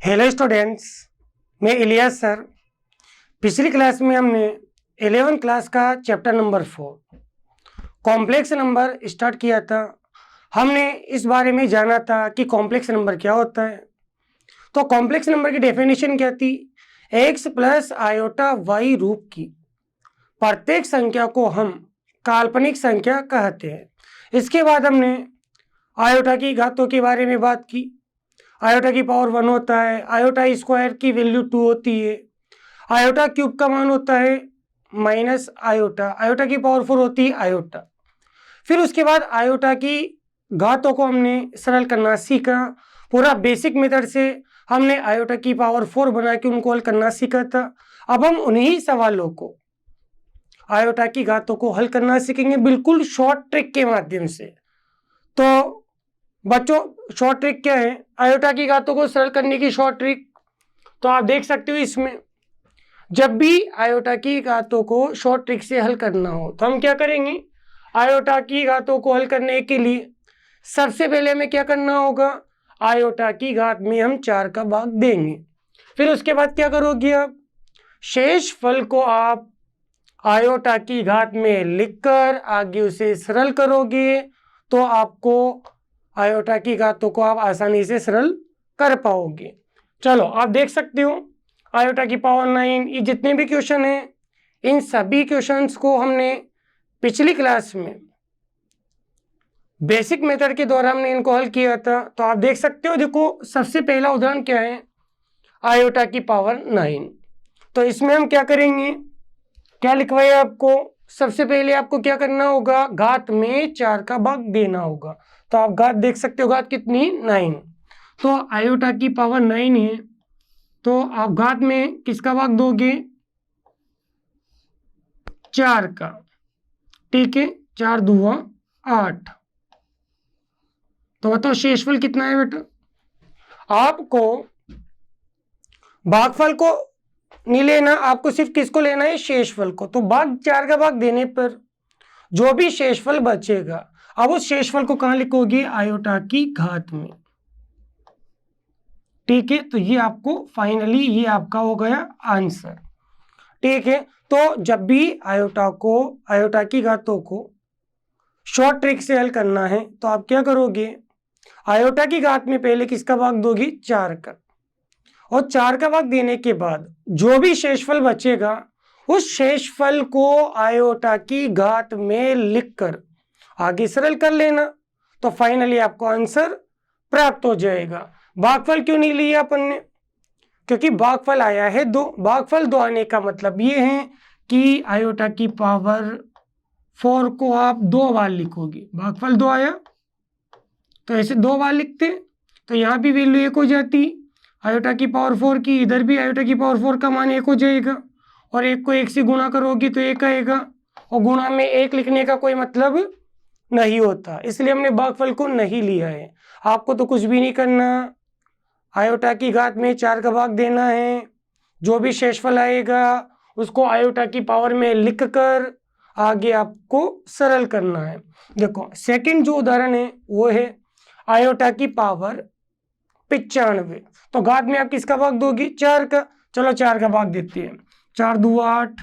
Hello students, मैं Ilyas sir. पिछली class में हमने 11th क्लास का chapter number 4 complex number start किया था। हमने इस बारे में जाना था कि कॉम्प्लेक्स नंबर क्या होता है। तो कॉम्प्लेक्स नंबर की डेफिनेशन क्या थी? x प्लस आयोटा वाई रूप की प्रत्येक संख्या को हम काल्पनिक संख्या कहते हैं। इसके बाद हमने आयोटा की घातों के बारे में बात की। आयोटा की पावर 1 होता है, आयोटा स्क्वायर की वैल्यू 2 होती है, आयोटा क्यूब का मान होता है माइनस आयोटा, आयोटा की पावर 4 होती है आयोटा। फिर उसके बाद आयोटा की घातों को हमने सरल करना सीखा। पूरा बेसिक मेथड से हमने आयोटा की पावर 4 बना के उनको हल करना सीखा था। अब हम उन्हीं सवालों को आयोटा की घातों को हल करना सीखेंगे, बिल्कुल शॉर्ट ट्रिक के माध्यम से। तो बच्चों, शॉर्ट ट्रिक क्या है? आयोटा की घातों को सरल करने की शॉर्ट ट्रिक तो आप देख सकते हो इसमें। जब भी आयोटा की घातों को शॉर्ट ट्रिक से हल करना हो तो हम क्या करेंगे? आयोटा की घातों को हल करने के लिए सबसे पहले हमें क्या करना होगा? आयोटा की घात में हम 4 का भाग देंगे। फिर उसके बाद क्या करोगे? आप शेष फल को आप आयोटा की घात में लिखकर आगे उसे सरल करोगे तो आपको आयोटा की घातों को आप आसानी से सरल कर पाओगे। चलो, आप देख सकते हो आयोटा की पावर 9, ये जितने भी क्वेश्चन हैं इन सभी क्वेश्चंस को हमने पिछली क्लास में बेसिक मेथड के द्वारा हमने इनको हल किया था। तो आप देख सकते हो, देखो सबसे पहला उदाहरण क्या है? आयोटा की पावर 9। तो इसमें हम क्या करेंगे? क्या लिखवाया आपको? सबसे पहले आपको क्या करना होगा? घात में 4 का भाग देना होगा। तो आप घात देख सकते हो, घात कितनी? 9। तो आयोटा की पावर 9 है, तो आप घात में किसका भाग दोगे? 4 का। ठीक है, 4 दूना 8। तो बताओ शेषफल कितना है बेटा? आपको भागफल को नहीं लेना, आपको सिर्फ किसको लेना है? शेषफल को। तो भाग 4 का भाग देने पर जो भी शेषफल बचेगा, अब उस शेषफल को कहां लिखोगे? आयोटा की घात में। ठीक है, तो ये आपको फाइनली ये आपका हो गया आंसर। ठीक है, तो जब भी आयोटा की घातों को शॉर्ट ट्रिक से हल करना है तो आप क्या करोगे? आयोटा की घात में पहले किसका भाग दोगे? 4 का। और 4 का भाग देने के बाद जो भी शेषफल बचेगा उस शेषफल को आयोटा की घात में लिखकर आगे सरल कर लेना, तो फाइनली आपको आंसर प्राप्त हो जाएगा। भागफल क्यों नहीं लिया अपन ने? क्योंकि भागफल आया है 2। भागफल 2 आने का मतलब ये है कि आयोटा की पावर 4 को आप 2 बार लिखोगे। भागफल 2 आया तो ऐसे 2 बार लिखते, तो यहाँ भी वैल्यू 1 हो जाती। आयोटा की पावर 4 की, इधर भी आयोटा की पावर 4 का मान 1 हो जाएगा। और 1 को 1 से गुणा करोगे तो 1 आएगा, और गुणा में 1 लिखने का कोई मतलब नहीं होता, इसलिए हमने भागफल को नहीं लिया है। आपको तो कुछ भी नहीं करना, आयोटा की घात में 4 का भाग देना है, जो भी शेषफल आएगा उसको आयोटा की पावर में लिखकर आगे आपको सरल करना है। देखो सेकंड जो उदाहरण है वो है आयोटा की पावर 95। तो घात में आप किसका भाग दोगे? 4 का। चलो 4 का भाग देते हैं। 4 दो 8,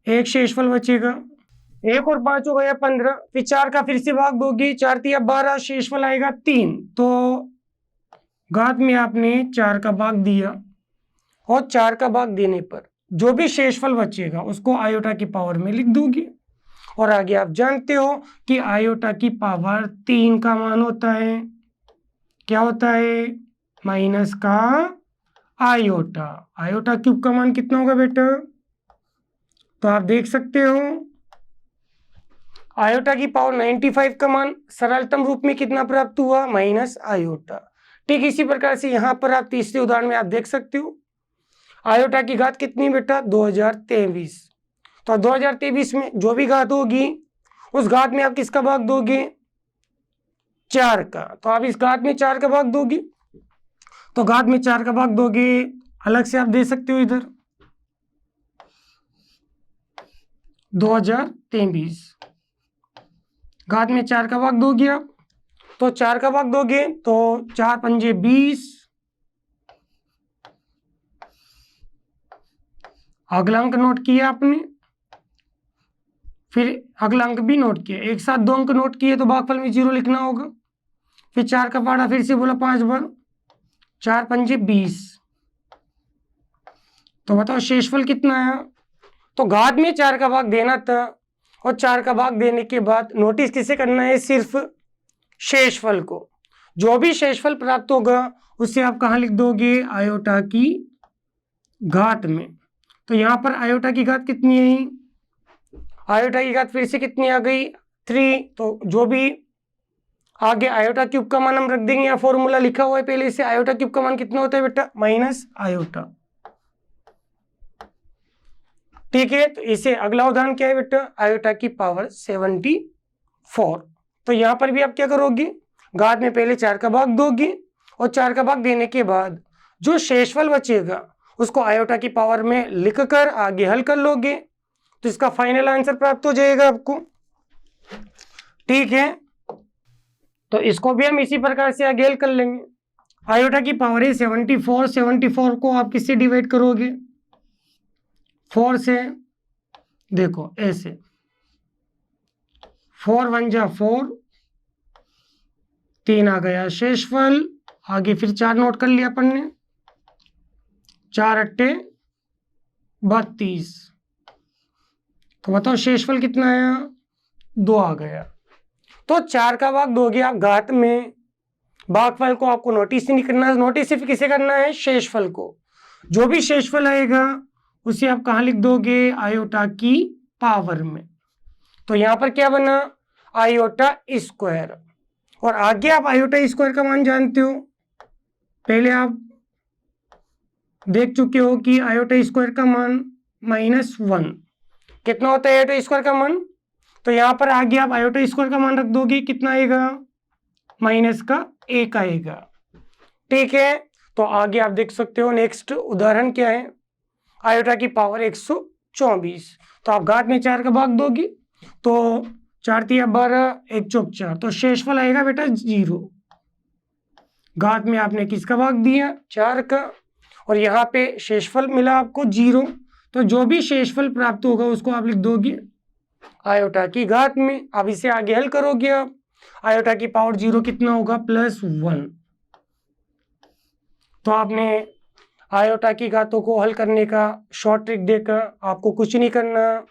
एक शेषफल बचेगा, 1 और 5 हो गया 15। फिर 4 का फिर से भाग दोगे, 4 तिया 12, शेषफल आएगा 3। तो घात में आपने 4 का भाग दिया, और 4 का भाग देने पर जो भी शेषफल बचेगा उसको आयोटा की पावर में लिख दोगे। और आगे आप जानते हो कि आयोटा की पावर 3 का मान होता है, क्या होता है? माइनस का आयोटा। आयोटा क्यूब का मान कितना होगा बेटा? तो आप देख सकते हो आयोटा की पावर 95 का मान सरलतम रूप में कितना प्राप्त हुआ? Minus iota. ठीक इसी प्रकार से यहाँ पर आप तीसरे उदाहरण में आप देख सकते हो आयोटा की घात कितनी बेटा? 2023। तो 2023 में जो भी घात होगी उस घात में आप किसका भाग दोगे? 4 का। तो आप इस घात में 4 का भाग दोगे, तो घात में 4 का भाग दोगे अलग से आप दे सकते हो इधर 2023। घात में 4 का भाग दोगे आप, तो 4 का भाग दोगे तो 4 पंजे 20, अगला अंक नोट किया आपने, फिर अगला अंक भी नोट किया, एक साथ 2 अंक नोट किए तो भागफल में 0 लिखना होगा। फिर 4 का पाड़ा फिर से बोला 5 बार, 4 पंजे 20। तो बताओ शेषफल कितना है? तो घात में 4 का भाग देना था, और 4 का भाग देने के बाद नोटिस किसे करना है? सिर्फ शेषफल को। जो भी शेषफल प्राप्त होगा उसे आप कहाँ लिख दोगे? आयोटा की घात में। तो यहाँ पर आयोटा की घात कितनी है? आयोटा की घात फिर से कितनी आ गई? 3। तो जो भी आगे आयोटा क्यूब का मान हम रख देंगे, यहाँ फॉर्मूला लिखा हुआ है पहले से। आयोटा क्यूब का मान कितना होता है बेटा? Minus iota. ठीक है, तो इसे अगला उदाहरण क्या है बेटा? आयोटा की पावर 74। तो यहाँ पर भी आप क्या करोगे? घात में पहले 4 का भाग दोगे, और 4 का भाग देने के बाद जो शेषफल बचेगा उसको आयोटा की पावर में लिखकर आगे हल कर लोगे, तो इसका फाइनल आंसर प्राप्त हो जाएगा आपको। ठीक है, तो इसको भी हम इसी प्रकार से आगे हल कर लेंगे। आयोटा की पावर है 74। 74 को आप किससे डिवाइड करोगे? 4 से। देखो ऐसे, 4 1 जा 4, 3 आ गया शेषफल। आगे फिर 4 नोट कर लिया अपन ने, 4 अट्टे 32। तो बताओ शेषफल कितना आया? 2 आ गया। तो 4 का भाग दोगे आप घात में, भागफल को आपको नोटिस नहीं करना है, नोटिस सिर्फ किसे करना है? शेषफल को। जो भी शेषफल आएगा उसे आप कहाँ लिख दोगे? आयोटा की पावर में। तो यहाँ पर क्या बना? Iota square. और आगे आप आयोटा स्क्वायर का मान जानते हो, पहले आप देख चुके हो कि आयोटा स्क्वायर का मान -1। कितना होता है आयोटा स्क्वायर का मान? तो यहाँ पर आगे आप आयोटा स्क्वायर का मान रख दोगे, कितना आएगा? -1 आएगा। ठीक है, तो आगे आप देख सकते हो नेक्स्ट उदाहरण क्या है? आयोटा की पावर 124। तो आप घात में 4 का भाग दोगे, तो 4 तिया 12, 1 चौक 4, तो शेषफल आएगा बेटा 0। घात में आपने किसका भाग दिया? 4 का, और यहाँ पे शेषफल मिला आपको 0। तो जो भी शेषफल प्राप्त होगा उसको आप लिख दोगे आयोटा की घात में। अब इसे आगे हल करोगे आप, आयोटा की पावर 0 कितना होगा? +1। तो आपने आयोटा की घातों को हल करने का शॉर्ट ट्रिक देखा। आपको कुछ नहीं करना,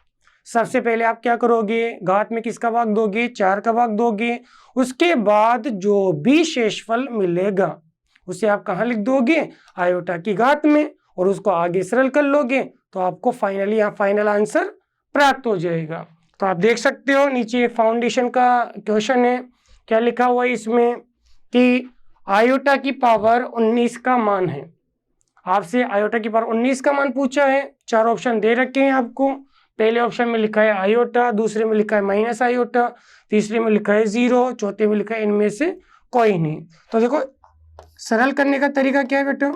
सबसे पहले आप क्या करोगे? घात में किसका भाग दोगे? 4 का भाग दोगे। उसके बाद जो भी शेषफल मिलेगा उसे आप कहाँ लिख दोगे? आयोटा की घात में, और उसको आगे सरल कर लोगे तो आपको फाइनली यहाँ फाइनल आंसर प्राप्त हो जाएगा। तो आप देख सकते हो नीचे फाउंडेशन का क्वेश्चन है, क्या लिखा हुआ है इसमें कि आयोटा की पावर 19 का मान है। आपसे आयोटा की पावर 19 का मान पूछा है, 4 ऑप्शन दे रखे हैं आपको। पहले ऑप्शन में लिखा है आयोटा, दूसरे में लिखा है माइनस आयोटा, तीसरे में लिखा है 0, चौथे में लिखा है इनमें से कोई नहीं। तो देखो सरल करने का तरीका क्या है बेटा?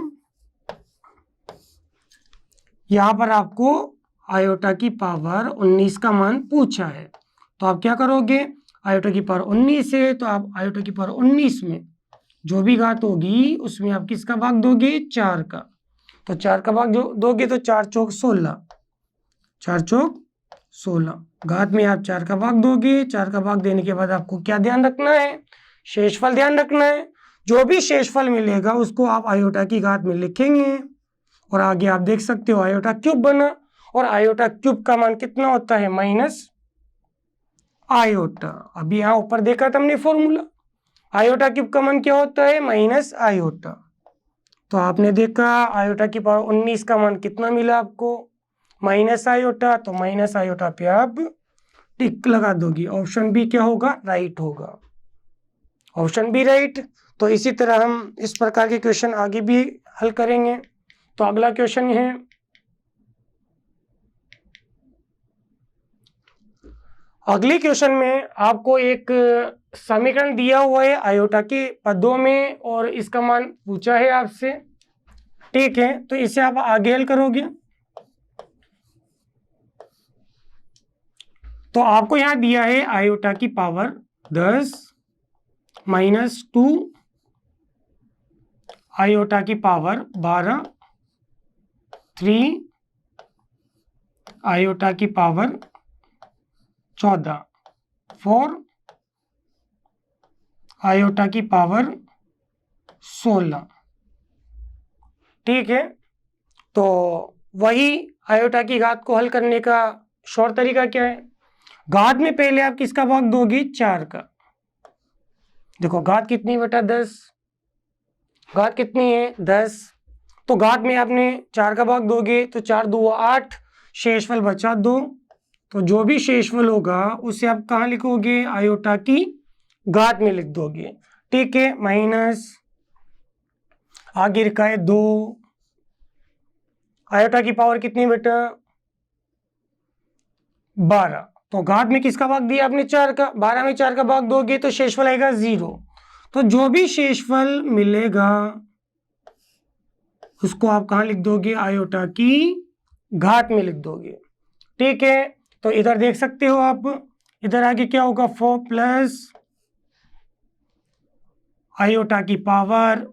यहाँ पर आपको आयोटा की पावर 19 का मान पूछा है, तो आप क्या करोगे? आयोटा की पावर 19 है तो आप आयोटा की पावर 19 में जो भी घात होगी उसमें आप किसका भाग दोगे? 4 का। तो 4 का भाग जो दोगे तो 4 चौक 16, 4 चौक 16। घात में आप 4 का भाग दोगे, 4 का भाग देने के बाद आपको क्या ध्यान रखना है? शेषफल ध्यान रखना है। जो भी शेषफल मिलेगा उसको आप आयोटा की घात में लिखेंगे, और आगे आप देख सकते हो आयोटा क्यूब बना, और आयोटा क्यूब का मान कितना होता है? Minus iota. अभी यहाँ ऊपर देखा था हमने फॉर्मूला, आयोटा क्यूब का मान क्या होता है? Minus iota. तो आपने देखा आयोटा की पावर 19 का मान कितना मिला आपको? Minus iota. तो माइनस आयोटा पे आप टिक लगा दोगी, ऑप्शन बी क्या होगा? राइट होगा, ऑप्शन बी राइट। तो इसी तरह हम इस प्रकार के क्वेश्चन आगे भी हल करेंगे। तो अगला क्वेश्चन है, अगले क्वेश्चन में आपको एक समीकरण दिया हुआ है आयोटा के पदों में, और इसका मान पूछा है आपसे। ठीक है, तो इसे आप आगे हल करोगे। तो आपको यहां दिया है आयोटा की पावर 10 -2, आयोटा की पावर 12, 3, आयोटा की पावर 14 फॉर आयोटा की पावर 16। ठीक है, तो वही आयोटा की घात को हल करने का शॉर्ट तरीका क्या है? घात में पहले आप किसका भाग दोगे? 4 का। देखो घात कितनी बटा 10, घात कितनी है? 10। तो घात में आपने 4 का भाग दोगे तो 4 2 8, शेषफल बचा 2। तो जो भी शेषफल होगा उसे आप कहाँ लिखोगे? आयोटा की घात में लिख दोगे। ठीक है, माइनस आगे लिखा है 2। आयोटा की पावर कितनी बेटा? 12। तो घात में किसका भाग दिया आपने? 4 का। 12 में 4 का भाग दोगे तो शेषफल आएगा 0। तो जो भी शेषफल मिलेगा उसको आप कहाँ लिख दोगे? आयोटा की घात में लिख दोगे। ठीक है, तो इधर देख सकते हो आप, इधर आगे क्या होगा? 4 प्लस आयोटा की पावर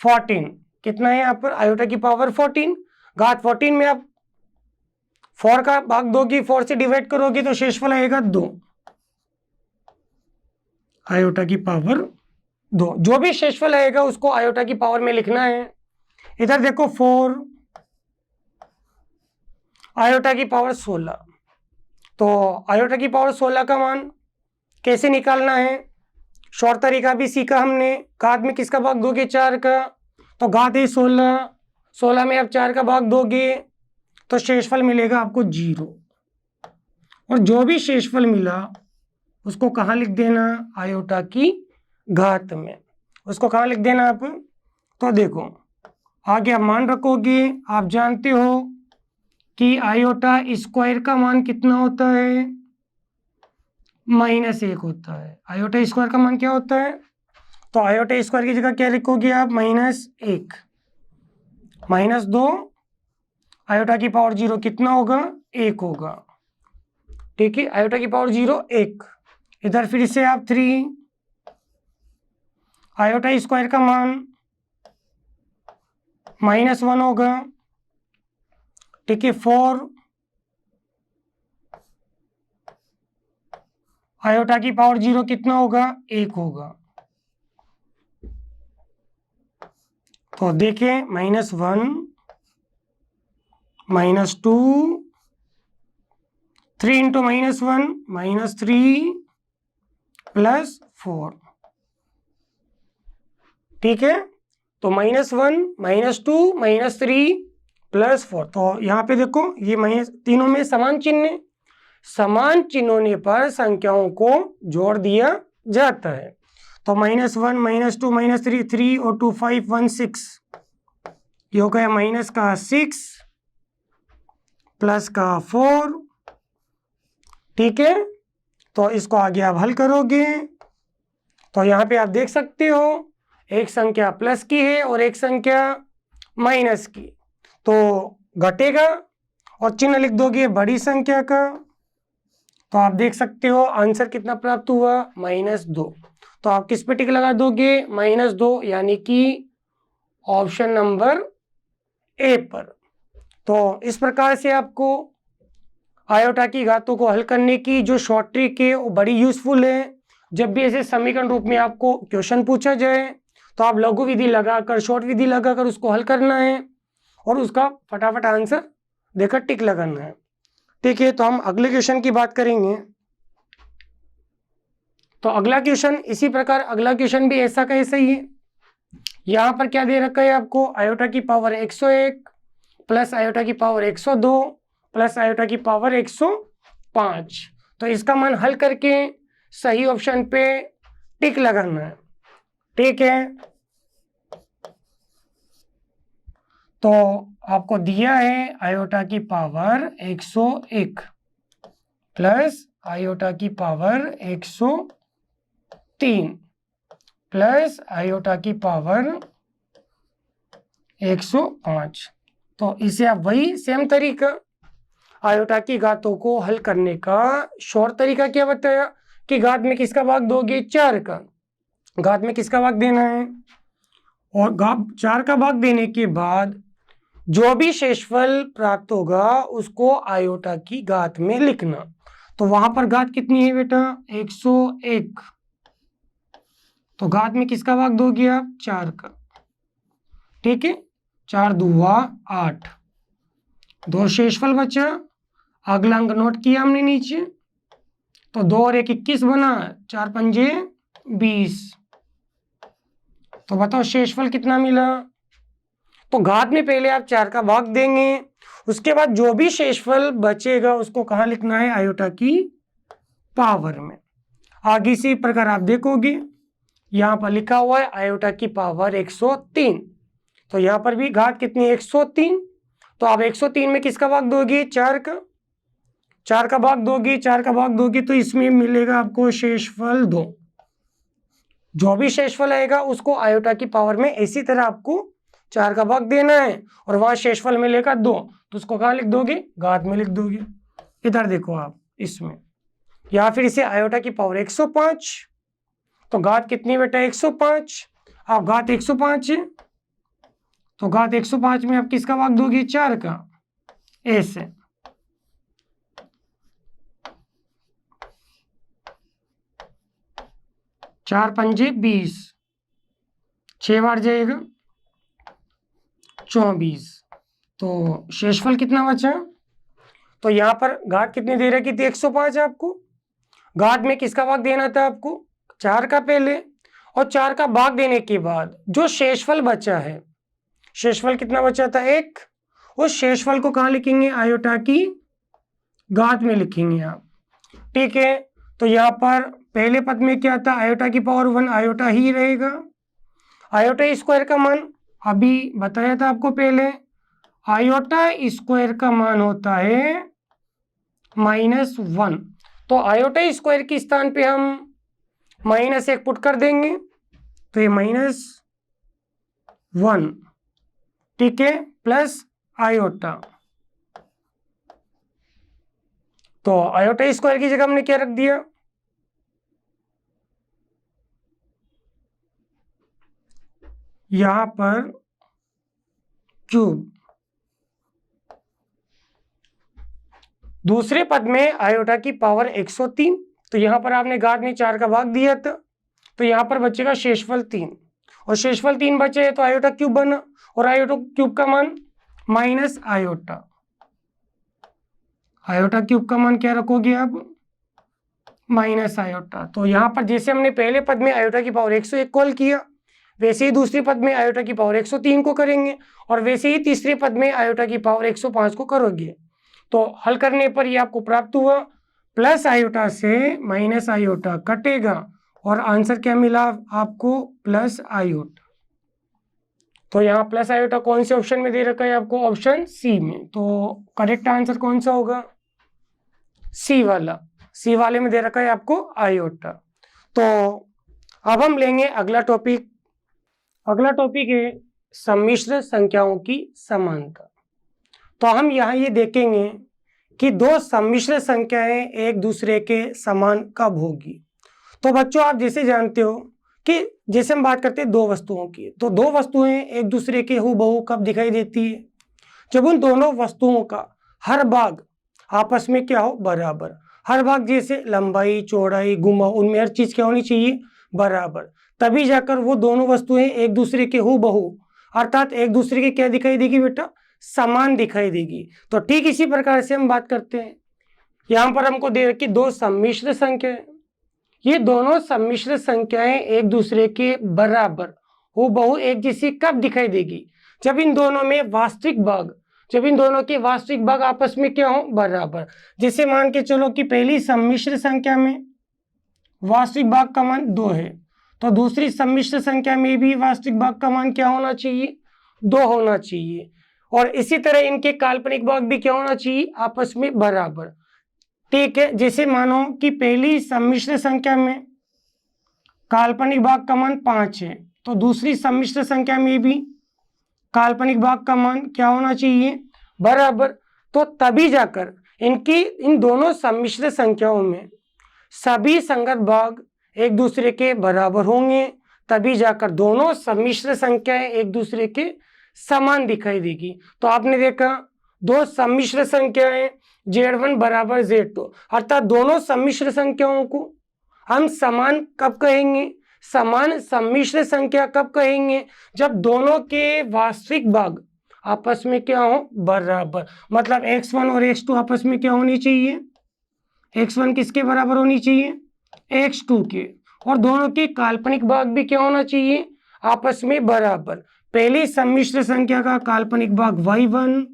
14। कितना है यहाँ पर? आयोटा की पावर 14। घात 14 में आप 4 का भाग दोगे, 4 से डिवाइड करोगे तो शेषफल आएगा 2। आयोटा की पावर 2। जो भी शेषफल आएगा उसको आयोटा की पावर में लिखना है। इधर देखो 4 आयोटा की पावर 16। तो आयोटा की पावर 16 का मान कैसे निकालना है? शॉर्ट तरीका भी सीखा हमने। घात में किसका भाग दोगे? 4 का। तो घात है 16, 16 में आप 4 का भाग दोगे तो शेषफल मिलेगा आपको 0। और जो भी शेषफल मिला उसको कहाँ लिख देना? आयोटा की घात में। उसको कहाँ लिख देना आप? तो देखो आगे आप मान रखोगे। आप जानते हो कि आयोटा स्क्वायर का मान कितना होता है? -1 होता है। आयोटा स्क्वायर का मान क्या होता है? तो आयोटा स्क्वायर की जगह क्या लिखोगे आप? -1 -2 आयोटा की पावर 0 कितना होगा? 1 होगा। ठीक है, आयोटा की पावर 0 1। इधर फिर से आप 3 आयोटा स्क्वायर का मान -1 होगा। ठीक है, 4 आयोटा की पावर 0 कितना होगा? 1 होगा। तो देखें -1 -2 3 इंटू -1 -3 +4। ठीक है, तो -1 -2 -3 +4। तो यहाँ पे देखो ये माइनस, तीनों में समान चिन्ह है। समान चिन्ह होने पर संख्याओं को जोड़ दिया जाता है। तो -1 -2 -3 3 और 2 5 1 6, ये हो गया माइनस का 6 प्लस का 4। ठीक है, तो इसको आगे आप हल करोगे तो यहाँ पे आप देख सकते हो एक संख्या प्लस की है और एक संख्या माइनस की। तो घटेगा और चिन्ह लिख दोगे बड़ी संख्या का। तो आप देख सकते हो आंसर कितना प्राप्त हुआ? -2। तो आप किस पे टिक लगा दोगे? -2, यानी कि ऑप्शन नंबर ए पर। तो इस प्रकार से आपको आयोटा की घातों को हल करने की जो शॉर्ट ट्रिक है वो बड़ी यूजफुल है। जब भी ऐसे समीकरण रूप में आपको क्वेश्चन पूछा जाए तो आप लघु विधि लगाकर, शॉर्ट विधि लगाकर उसको हल करना है और उसका फटाफट आंसर देकर टिक लगाना है। ठीक है, तो हम अगले क्वेश्चन की बात करेंगे। तो अगला क्वेश्चन इसी प्रकार, अगला क्वेश्चन भी ऐसा का ऐसा ही है। यहाँ पर क्या दे रखा है आपको? आयोटा की पावर 101 प्लस आयोटा की पावर 102 प्लस आयोटा की पावर 105। तो इसका मान हल करके सही ऑप्शन पे टिक लगाना है। ठीक है, तो आपको दिया है आयोटा की पावर 101 प्लस आयोटा की पावर 103 प्लस आयोटा की पावर 105। तो इसे आप वही सेम तरीका आयोटा की घातों को हल करने का शॉर्ट तरीका क्या बताया कि घात में किसका भाग दोगे? 4 का। घात में किसका भाग देना है? और 4 का भाग देने के बाद जो भी शेषफल प्राप्त होगा उसको आयोटा की घात में लिखना। तो वहां पर घात कितनी है बेटा 101, तो घात में किसका भाग दोगे आप 4 का, ठीक है, 4 दूवा 8, 2 शेषफल बचा, अगला अंक नोट किया हमने नीचे, तो 2 और 1 21 बना, 4 पंजे 20, तो बताओ शेषफल कितना मिला। तो घात में पहले आप 4 का भाग देंगे, उसके बाद जो भी शेषफल बचेगा उसको कहाँ लिखना है आयोटा की पावर में। आगे इसी प्रकार आप देखोगे यहाँ पर लिखा हुआ है आयोटा की पावर 103, तो यहाँ पर भी घात कितनी है 103, तो आप 103 में किसका भाग दोगे 4 का, 4 का भाग दोगे, 4 का भाग दोगे तो इसमें मिलेगा आपको शेषफल 2, जो भी शेषफल आएगा उसको आयोटा की पावर में इसी तरह आपको 4 का भाग देना है, और वहां शेषफल मिलेगा 2, तो उसको कहाँ लिख दोगे घात में लिख दोगे। इधर देखो आप इसमें, या फिर इसे आयोटा की पावर 105, तो घात कितनी बेटा 105, आप घात 105 है तो घात 105 में आप किसका भाग दोगे 4 का, ऐसे, चार पंजे 20, 6 बार जाएगा 24, तो शेषफल कितना बचा, तो यहाँ पर घात कितनी दे रखी थी 105 आपको, घात में किसका भाग देना था आपको 4 का पहले, और 4 का भाग देने के बाद जो शेषफल बचा है, शेषफल कितना बचा था 1, उस शेषफल को कहाँ लिखेंगे आयोटा की घात में लिखेंगे आप, ठीक है। तो यहाँ पर पहले पद में क्या था आयोटा की पावर 1 आयोटा ही रहेगा, आयोटा स्क्वायर का मान अभी बताया था आपको पहले, आयोटा स्क्वायर का मान होता है -1, तो आयोटा स्क्वायर के स्थान पे हम -1 पुट कर देंगे, तो ये -1, ठीक है, प्लस आयोटा, तो आयोटा स्क्वायर की जगह हमने क्या रख दिया यहां पर क्यूब, दूसरे पद में आयोटा की पावर 103, तो यहां पर आपने घात में 4 का भाग दिया था, तो यहां पर बचेगा शेषफल 3, और शेषफल 3 बचे तो आयोटा क्यूब बना, और आयोटा क्यूब का मान माइनस आयोटा, आयोटा क्यूब का मान क्या रखोगे आप माइनस आयोटा, तो यहां पर जैसे हमने पहले पद में आयोटा की पावर 101 कॉल किया, वैसे ही दूसरे पद में आयोटा की पावर 103 को करेंगे, और वैसे ही तीसरे पद में आयोटा की पावर 105 को करोगे, तो हल करने पर ये आपको प्राप्त हुआ प्लस आयोटा से माइनस आयोटा कटेगा, और आंसर क्या मिला आपको प्लस आयोटा, तो यहाँ प्लस आयोटा कौन से ऑप्शन में दे रखा है आपको ऑप्शन सी में, तो करेक्ट आंसर कौन सा होगा सी वाला, सी वाले में दे रखा है आपको आयोटा। तो अब हम लेंगे अगला टॉपिक, अगला टॉपिक है सम्मिश्र संख्याओं की समानता। तो हम यहाँ ये देखेंगे कि दो सम्मिश्र संख्याएं एक दूसरे के समान कब होगी। तो बच्चों आप जैसे जानते हो कि जैसे हम बात करते हैं दो वस्तुओं की, तो दो वस्तुएं एक दूसरे के हूबहू कब दिखाई देती है, जब उन दोनों वस्तुओं का हर भाग आपस में क्या हो बराबर, हर भाग जैसे लंबाई चौड़ाई गुमा उनमें हर चीज क्या होनी चाहिए बराबर, तभी जाकर वो दोनों वस्तुएं एक दूसरे के हूबहू अर्थात एक दूसरे के क्या दिखाई देगी बेटा समान दिखाई देगी। तो ठीक इसी प्रकार से हम बात करते हैं, यहाँ पर हमको दे रखी दो सम्मिश्र संख्याएं, ये दोनों सम्मिश्र संख्याएं एक दूसरे के बराबर हूबहू एक जैसी कब दिखाई देगी, जब इन दोनों में वास्तविक भाग, जब इन दोनों के वास्तविक भाग आपस में क्या हो बराबर। जैसे मान के चलो कि पहली सम्मिश्र संख्या में वास्तविक भाग का मान 2 है, तो दूसरी सम्मिश्र संख्या में भी वास्तविक भाग का मान क्या होना चाहिए 2 होना चाहिए, और इसी तरह इनके काल्पनिक भाग भी क्या होना चाहिए आपस में बराबर। ठीक है, जैसे मानो कि पहली सम्मिश्र संख्या में काल्पनिक भाग का मान 5 है, तो दूसरी सम्मिश्र संख्या में भी काल्पनिक भाग का मान क्या होना चाहिए बराबर। तो तभी जाकर इन दोनों सम्मिश्र संख्याओं में सभी संगत भाग एक दूसरे के बराबर होंगे, तभी जाकर दोनों सम्मिश्र संख्याएं एक दूसरे के समान दिखाई देगी। तो आपने देखा दो सम्मिश्र संख्याएं Z1 बराबर Z2, अर्थात दोनों सम्मिश्र संख्याओं को हम समान कब कहेंगे, समान सम्मिश्र संख्या कब कहेंगे, जब दोनों के वास्तविक भाग आपस में क्या हो, बराबर। मतलब x1 और x2 आपस में क्या होनी चाहिए, x1 किसके बराबर होनी चाहिए, x2 के, और दोनों के काल्पनिक भाग भी क्या होना चाहिए, आपस में बराबर। पहली सम्मिश्र संख्या का काल्पनिक भाग y1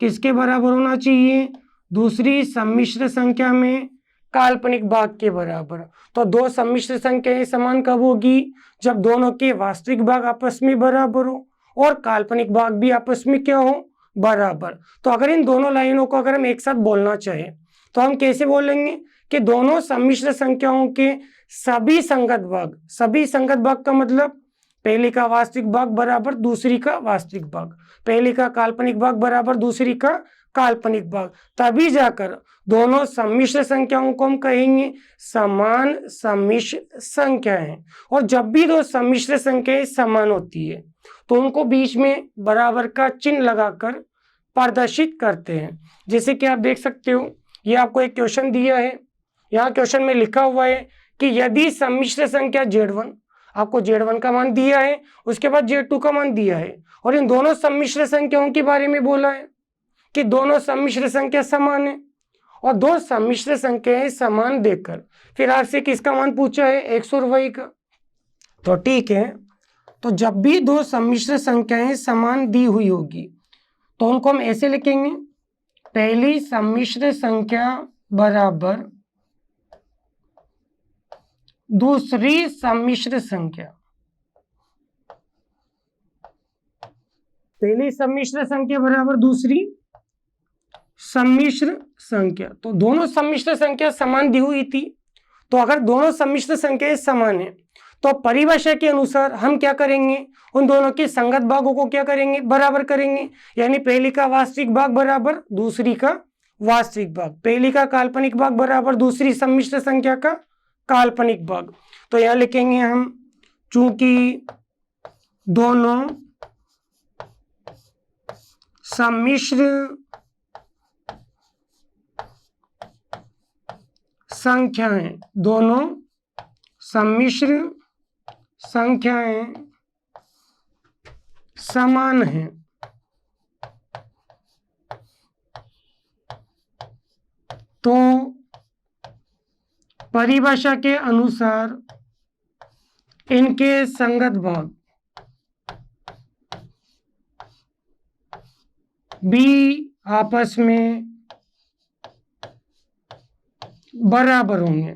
किसके बराबर होना चाहिए, दूसरी सम्मिश्र संख्या में काल्पनिक भाग के बराबर। तो दो सम्मिश्र संख्याएं समान कब होगी, जब दोनों के वास्तविक भाग आपस में बराबर हो और काल्पनिक भाग भी आपस में क्या हो, बराबर। तो अगर इन दोनों लाइनों को अगर हम एक साथ बोलना चाहे तो हम कैसे बोलेंगे कि दोनों सम्मिश्र संख्याओं के सभी संगत भाग, सभी संगत भाग का मतलब पहली का वास्तविक भाग बराबर दूसरी का वास्तविक भाग, पहली का काल्पनिक भाग बराबर दूसरी का काल्पनिक भाग, तभी जाकर दोनों सम्मिश्र संख्याओं को हम कहेंगे समान सम्मिश्र संख्याएं। और जब भी दो सम्मिश्र संख्याएं समान होती है तो उनको बीच में बराबर का चिन्ह लगाकर प्रदर्शित करते हैं। जैसे कि आप देख सकते हो, ये आपको एक क्वेश्चन दिया है, यहाँ क्वेश्चन में लिखा हुआ है कि यदि सम्मिश्र संख्या Z1, आपको Z1 का मान दिया है, उसके बाद Z2 का मान दिया है, और इन दोनों सम्मिश्र संख्याओं के बारे में बोला है कि दोनों सम्मिश्र संख्या समान है, और दो सम्मिश्र संख्याएं समान देकर फिर आपसे किसका मान पूछा है, x और y का। तो ठीक है, तो जब भी दो सम्मिश्र संख्याएं समान दी हुई होगी तो उनको हम ऐसे लिखेंगे, पहली सम्मिश्र संख्या बराबर दूसरी सम्मिश्र संख्या, पहली सम्मिश्र संख्या बराबर दूसरी सम्मिश्र संख्या। तो दोनों सम्मिश्र संख्या समान दी हुई थी, तो अगर दोनों सम्मिश्र संख्याएं समान है तो परिभाषा के अनुसार हम क्या करेंगे, उन दोनों के संगत भागों को क्या करेंगे, बराबर करेंगे। यानी पहली का वास्तविक भाग बराबर दूसरी का वास्तविक भाग, पहली का काल्पनिक भाग बराबर दूसरी सम्मिश्र संख्या का काल्पनिक भाग। तो यहां लिखेंगे हम, चूंकि दोनों सम्मिश्र संख्याएं, दोनों सम्मिश्र संख्याएं समान हैं, तो परिभाषा के अनुसार इनके संगत भाग भी आपस में बराबर होंगे।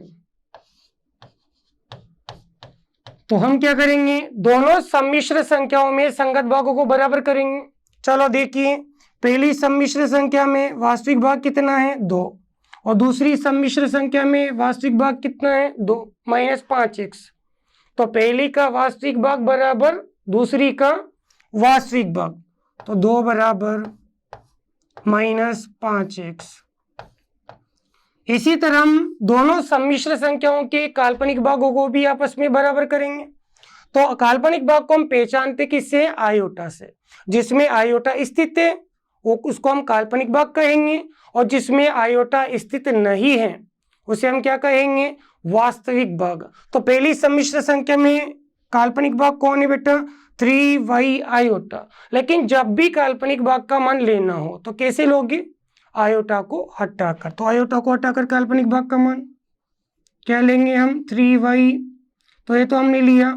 तो हम क्या करेंगे, दोनों सम्मिश्र संख्याओं में संगत भागों को बराबर करेंगे। चलो देखिए, पहली सम्मिश्र संख्या में वास्तविक भाग कितना है, 2, और दूसरी सम्मिश्र संख्या में वास्तविक भाग कितना है, 2 माइनस 5x। तो पहली का वास्तविक भाग बराबर दूसरी का वास्तविक भाग, तो 2 बराबर माइनस 5x। इसी तरह हम दोनों सम्मिश्र संख्याओं के काल्पनिक भागों को भी आपस में बराबर करेंगे। तो काल्पनिक भाग को हम पहचानते किससे, आयोटा से। जिसमें आयोटा स्थित है वो उसको हम काल्पनिक भाग कहेंगे, और जिसमें आयोटा स्थित नहीं है उसे हम क्या कहेंगे, वास्तविक भाग। तो पहली सम्मिश्र संख्या में काल्पनिक भाग कौन है बेटा, 3y आयोटा। लेकिन जब भी काल्पनिक भाग का मान लेना हो तो कैसे लोगे, आयोटा को हटाकर। तो आयोटा को हटाकर काल्पनिक भाग का मान क्या लेंगे हम, 3y। तो ये तो हमने लिया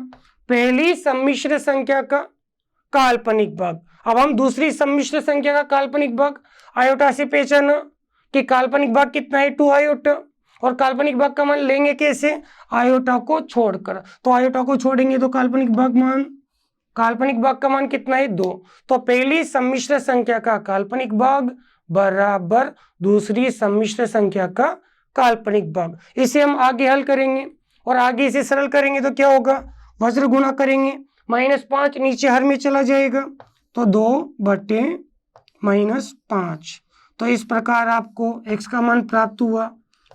पहली सम्मिश्र संख्या का काल्पनिक भाग। अब हम दूसरी सम्मिश्र संख्या का काल्पनिक भाग आयोटा से पहचाना कि काल्पनिक भाग कितना है, 2 आयोटा, और काल्पनिक भाग का मान लेंगे कैसे, आयोटा को छोड़कर। तो आयोटा को छोड़ेंगे तो काल्पनिक भाग का मान कितना है, 2। तो पहली सम्मिश्र संख्या का काल्पनिक भाग बराबर दूसरी सम्मिश्र संख्या का काल्पनिक भाग। इसे हम आगे हल करेंगे और आगे इसे सरल करेंगे तो क्या होगा, वज्र गुणा करेंगे, -5 नीचे हर में चला जाएगा, तो 2/-5। तो इस प्रकार आपको x का मान प्राप्त हुआ,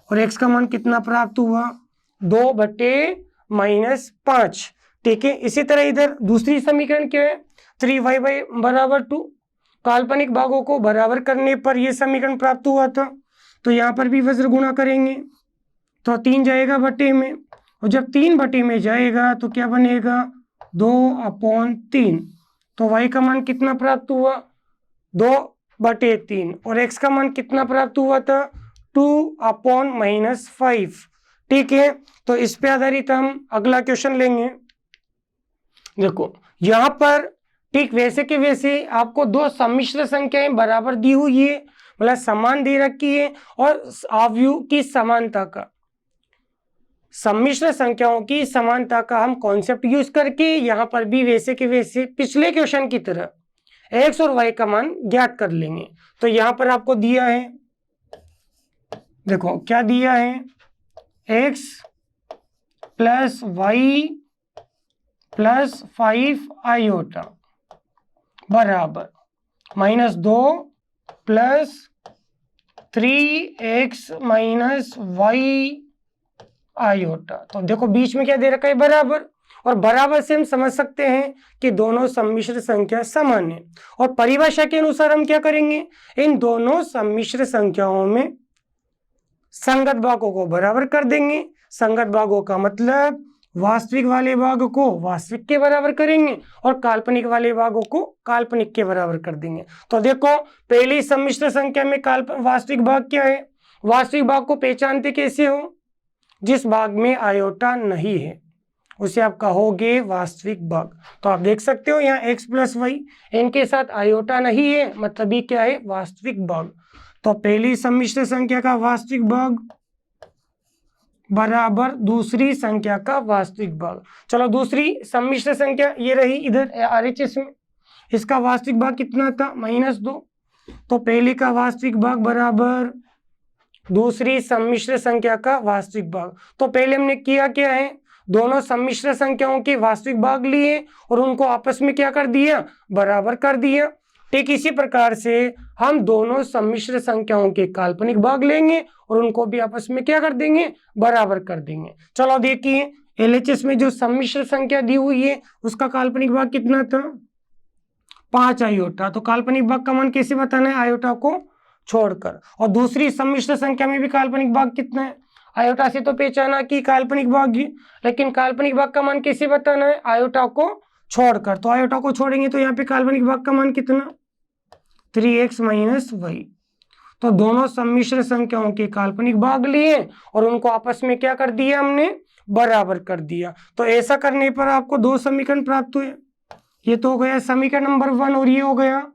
और x का मान कितना प्राप्त हुआ, 2/-5। ठीक है। इसी तरह इधर दूसरी समीकरण क्या है, 3y बराबर 2। काल्पनिक भागों को बराबर करने पर यह समीकरण प्राप्त हुआ था। तो यहाँ पर भी वज्र गुणा करेंगे तो 3 जाएगा बटे में, और जब 3 बटे में जाएगा तो क्या बनेगा 2/3। तो y का मान कितना प्राप्त हुआ 2/3, और x का मान कितना प्राप्त हुआ था 2/-5। ठीक है, तो इस पे आधारित हम अगला क्वेश्चन लेंगे। देखो यहाँ पर ठीक वैसे के वैसे आपको दो सम्मिश्र संख्याएं बराबर दी हुई है, मतलब समान दे रखी है, और अवयव की समानता का, सम्मिश्र संख्याओं की समानता का हम कॉन्सेप्ट यूज करके यहाँ पर भी वैसे के वैसे पिछले क्वेश्चन की तरह x और y का मान ज्ञात कर लेंगे। तो यहाँ पर आपको दिया है, देखो क्या दिया है, x प्लस y प्लस 5 बराबर -2 plus 3x minus y iota. तो देखो बीच में क्या दे रखा है बराबर, और बराबर से हम समझ सकते हैं कि दोनों सम्मिश्र संख्या समान है। और परिभाषा के अनुसार हम क्या करेंगे, इन दोनों सम्मिश्र संख्याओं में संगत भागों को बराबर कर देंगे। संगत भागों का मतलब वास्तविक वाले भाग को वास्तविक के बराबर करेंगे और काल्पनिक वाले भागों को काल्पनिक के बराबर कर देंगे। तो देखो पहली सम्मिश्र संख्या में वास्तविक भाग क्या है, वास्तविक भाग को पहचानते कैसे हो, जिस भाग में आयोटा नहीं है उसे आप कहोगे वास्तविक भाग। तो आप देख सकते हो यहाँ x प्लस वाई, इनके साथ आयोटा नहीं है, मतलब ये क्या है वास्तविक भाग। तो पहली सम्मिश्र संख्या का वास्तविक भाग बराबर दूसरी संख्या का वास्तविक भाग। चलो दूसरी सम्मिश्र संख्या ये रही इधर RHS में, इसका वास्तविक भाग कितना था -2। तो पहले का वास्तविक भाग बराबर दूसरी सम्मिश्र संख्या का वास्तविक भाग। तो पहले हमने किया क्या है, दोनों सम्मिश्र संख्याओं के वास्तविक भाग लिए और उनको आपस में क्या कर दिया, बराबर कर दिया। ठीक इसी प्रकार से हम दोनों सम्मिश्र संख्याओं के काल्पनिक भाग लेंगे और उनको भी आपस में क्या कर देंगे, बराबर कर देंगे। चलो देखिए LHS में जो सम्मिश्र संख्या दी हुई है उसका काल्पनिक भाग कितना था 5 आयोटा। तो काल्पनिक भाग का मान कैसे बताना है, आयोटा को छोड़कर। और दूसरी सम्मिश्र संख्या में भी काल्पनिक भाग कितना है, आयोटा से तो पहचाना कि काल्पनिक भाग है, लेकिन काल्पनिक भाग का मान कैसे बताना है, आयोटा को छोड़कर। तो आयोटा को छोड़ेंगे तो यहाँ पे काल्पनिक भाग का मान कितना 3x माइनस वाई। तो दोनों सम्मिश्र संख्याओं के काल्पनिक भाग लिए और उनको आपस में क्या कर दिया, हमने बराबर कर दिया। तो ऐसा करने पर आपको दो समीकरण प्राप्त हुए। ये तो हो गया समीकरण नंबर 1 और ये हो गया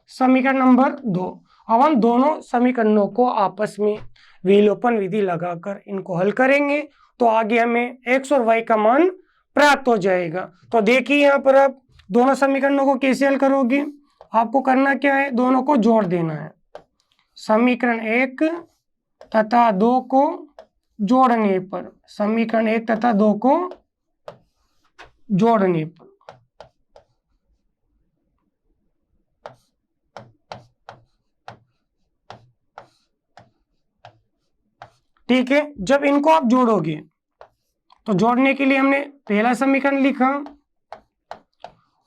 समीकरण नंबर 2। अब हम दोनों समीकरणों को आपस में विलोपन विधि लगाकर इनको हल करेंगे तो आगे हमें x और y का मान प्राप्त हो जाएगा। तो देखिए यहाँ पर आप दोनों समीकरणों को कैसे हल करोगे, आपको करना क्या है, दोनों को जोड़ देना है। समीकरण 1 तथा 2 को जोड़ने पर, समीकरण 1 तथा 2 को जोड़ने पर ठीक है, जब इनको आप जोड़ोगे तो जोड़ने के लिए हमने पहला समीकरण लिखा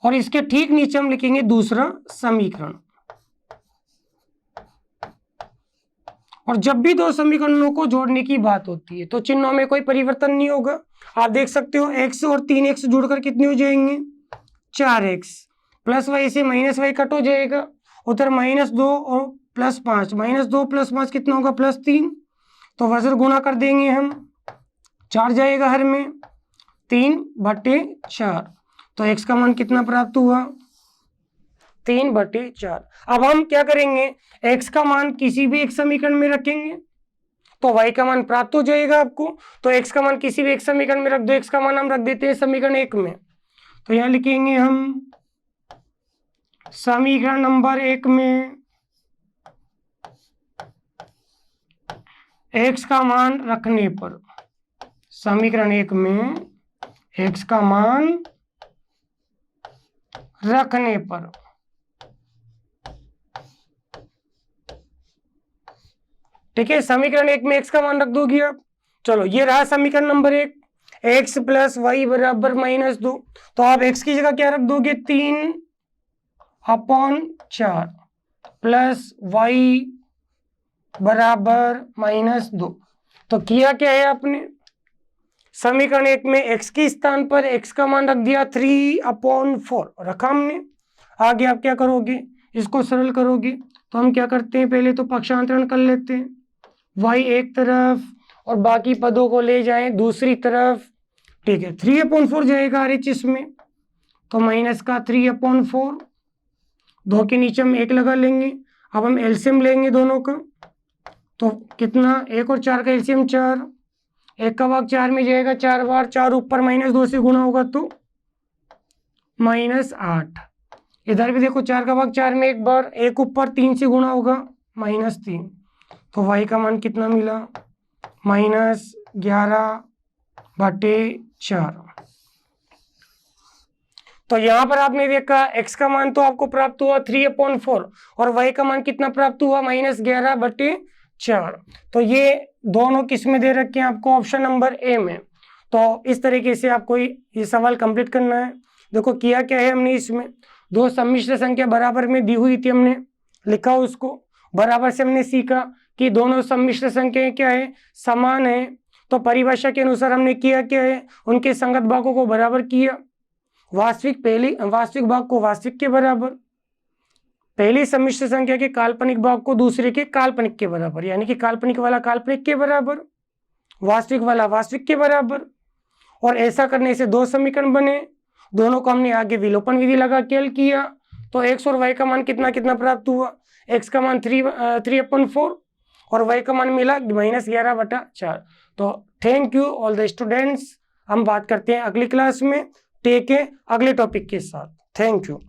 और इसके ठीक नीचे हम लिखेंगे दूसरा समीकरण। और जब भी दो समीकरणों को जोड़ने की बात होती है तो चिन्हों में कोई परिवर्तन नहीं होगा। आप देख सकते हो x और 3x जुड़कर कितने हो जाएंगे 4x, प्लस वाई से माइनस वाई कट हो जाएगा, उधर -2 और +5, -2 + 5 कितना होगा +3। तो वज्र गुणा कर देंगे हम, 4 जाएगा हर में, 3/4। तो x का मान कितना प्राप्त हुआ 3/4। अब हम क्या करेंगे, x का मान किसी भी एक समीकरण में रखेंगे तो y का मान प्राप्त हो जाएगा आपको। तो x का मान किसी भी एक समीकरण में रख दो, x का मान हम रख देते हैं समीकरण 1 में। तो यहाँ लिखेंगे हम समीकरण नंबर 1 में x का मान रखने पर, समीकरण 1 में x का मान रखने पर ठीक है, समीकरण 1 में x का मान रख दोगे आप। चलो ये रहा समीकरण नंबर 1, x + y = -2। तो आप x की जगह क्या रख दोगे 3 अपॉन 4 प्लस y बराबर -2। तो किया क्या है आपने, समीकरण 1 में x के स्थान पर x का मान रख दिया 3/4 रखा हमने। आगे आप क्या करोगे, इसको सरल करोगे। तो हम क्या करते हैं, पहले तो पक्षांतरण कर लेते हैं, y एक तरफ और बाकी पदों को ले जाएं दूसरी तरफ। ठीक है, 3/4 जाएगा RHS में, तो माइनस का 3/4, 2 के नीचे हम 1 लगा लेंगे। अब हम एलसीएम लेंगे दोनों का, तो कितना, 1 और 4 का एलसीएम 4, 1 का भाग 4 में जाएगा 4 बार, 4 ऊपर -2 से गुणा होगा तो -8। इधर भी देखो 4 का भाग 4 में 1 बार, 1 ऊपर 3 से गुणा होगा -3। तो y का मान कितना मिला, -11/4। तो यहाँ पर आपने देखा x का मान तो आपको प्राप्त हुआ 3/4 और y का मान कितना प्राप्त हुआ, -11/4। तो ये दोनों किस में दे रखे हैं आपको, ऑप्शन नंबर ए में। तो इस तरीके से आपको ये सवाल कंप्लीट करना है। देखो किया क्या है हमने, इसमें दो सम्मिश्र संख्या बराबर में दी हुई थी, हमने लिखा उसको बराबर से हमने सीखा कि दोनों सम्मिश्र संख्याएं क्या है, समान है। तो परिभाषा के अनुसार हमने किया क्या है, उनके संगत भागों को बराबर किया, वास्तविक भाग को वास्तविक के बराबर, पहली सम्मिश्र संख्या के काल्पनिक भाग को दूसरे के काल्पनिक के बराबर, यानी कि काल्पनिक वाला काल्पनिक के बराबर, वास्तविक वाला वास्तविक के बराबर। और ऐसा करने से दो समीकरण बने, दोनों को हमने आगे विलोपन विधि लगा के हल किया। तो x और y का मान कितना कितना प्राप्त हुआ, x का मान 3/4 और y का मान मिला -11/4। तो thank you all the students. हम बात करते हैं अगली क्लास में, टेक है अगले टॉपिक के साथ। Thank you.